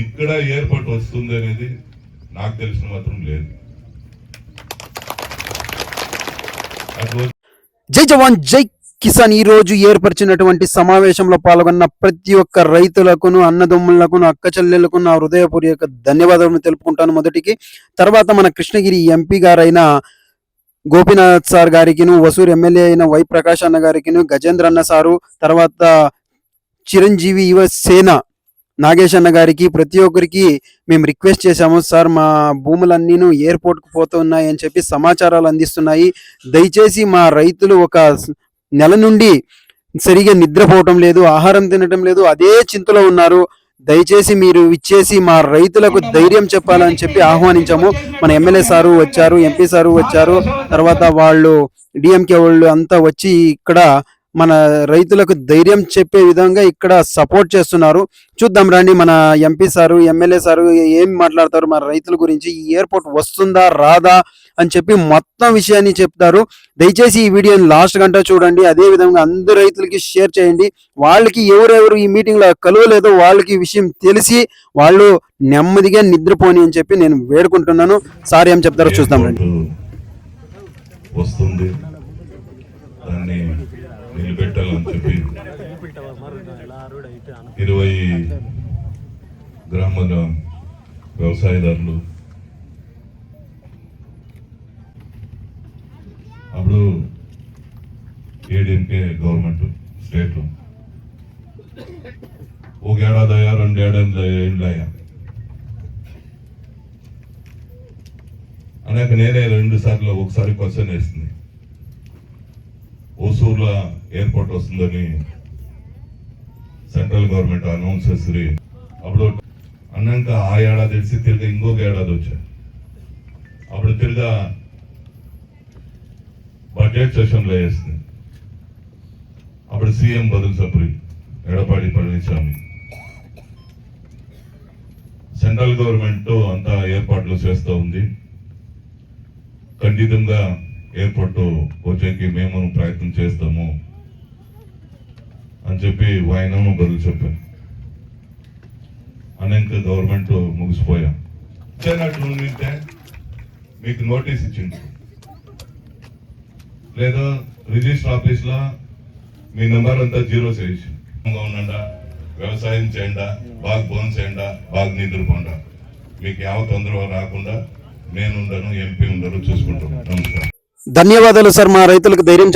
ఇక్కడ ఎయిర్పోర్ట్ వస్తుంది అనేది నాకు తెలిసిన మాత్రం లేదు. జై జవాన్ జై కిసాన్ ఈ రోజు ఏర్పరిచినటువంటి సమావేశంలో పాల్గొన్న ప్రతి ఒక్క రైతులకును, అన్నదమ్ములకును, అక్క చెల్లెలకు నా హృదయపూర్వక ధన్యవాదాలను తెలుపుకుంటాను మొదటికి. తర్వాత మన కృష్ణగిరి ఎంపీ గారైన గోపీనాథ్ సార్ గారికి, వసూరు ఎమ్మెల్యే అయిన వై ప్రకాష్ అన్న గారికి, గజేంద్ర అన్న సారు, తర్వాత చిరంజీవి యువ సేన నాగేష్ అన్న గారికి, ప్రతి ఒక్కరికి మేము రిక్వెస్ట్ చేశాము. సార్ మా భూములన్నీను ఎయిర్పోర్ట్కు పోతున్నాయి అని చెప్పి సమాచారాలు అందిస్తున్నాయి. దయచేసి మా రైతులు ఒక నెల నుండి సరిగా నిద్రపోవటం లేదు, ఆహారం తినటం లేదు, అదే చింతలో ఉన్నారు. దయచేసి మీరు ఇచ్చేసి మా రైతులకు ధైర్యం చెప్పాలని చెప్పి ఆహ్వానించాము. మన ఎమ్మెల్యే సారు వచ్చారు, ఎంపీ సారు వచ్చారు, తర్వాత వాళ్ళు డిఎంకే వాళ్ళు అంతా వచ్చి ఇక్కడ మన రైతులకు ధైర్యం చెప్పే విధంగా ఇక్కడ సపోర్ట్ చేస్తున్నారు. చూద్దాం రండి మన ఎంపీ సారు, ఎమ్మెల్యే సారు ఏం మాట్లాడతారు మన రైతుల గురించి, ఈ ఎయిర్పోర్ట్ వస్తుందా రాదా అని చెప్పి మొత్తం విషయాన్ని చెప్తారు. దయచేసి ఈ వీడియోని లాస్ట్ గంట చూడండి. అదే విధంగా అందరు రైతులకి షేర్ చేయండి. వాళ్ళకి ఎవరెవరు ఈ మీటింగ్ లో కలవలేదో వాళ్ళకి ఈ విషయం తెలిసి వాళ్ళు నెమ్మదిగా నిద్రపోని అని చెప్పి నేను వేడుకుంటున్నాను. సార్ ఏం చెప్తారో చూద్దాం రండి. వస్తుంది దాన్ని నిలబెట్టాలని చెప్పి 20 గ్రామాల వ్యవసాయదారులు అప్పుడు ఏడీఎంకే గవర్నమెంట్ స్టేట్లో ఒక ఏడాదయ్యా 2 ఏళ్ళయ్యా అనేక నేనే 2 సార్లు ఒకసారి క్వశ్చన్ వేస్తుంది. ఓసూర్లో ఎయిర్పోర్ట్ వస్తుందని సెంట్రల్ గవర్నమెంట్ అనౌన్స్ చేస్తుంది. అప్పుడు అన్నాక ఆ ఏడాది తెలిసి తిరిగి ఇంకొక ఏడాది వచ్చాయి. అప్పుడు తిరిగా బడ్జెట్ సెషన్లో వేస్తుంది. అప్పుడు సీఎం బదులు సప్రి ఎడపాడి పళనిస్వామి సెంట్రల్ గవర్నమెంట్ అంతా ఏర్పాట్లు చేస్తూ ఉంది. ఖండితంగా ఎయిర్పోర్ట్ వచ్చేకి మేము ప్రయత్నం చేస్తాము అని చెప్పి ఆయన బదులు చెప్పాను. అనేక గవర్నమెంట్ ముగిసిపోయా ఇచ్చినట్లు ఉంటే మీకు నోటీస్ ఇచ్చింది, లేదా రిజిస్టర్ ఆఫీస్ లో మీ నెంబర్ అంతా 0 చేసి ఉండండా, వ్యవసాయం చేయండా, బాగా భోజనం చేయండా, బాగా నిద్రపోండా, మీకు ಯಾವ తొందర రాకుండా నేను ఉండను, ఎంపీ ఉండరు, చూసుకుంటాను. నమస్కారం. ధన్యవాదాలు సార్, మా రైతులకు ధైర్యం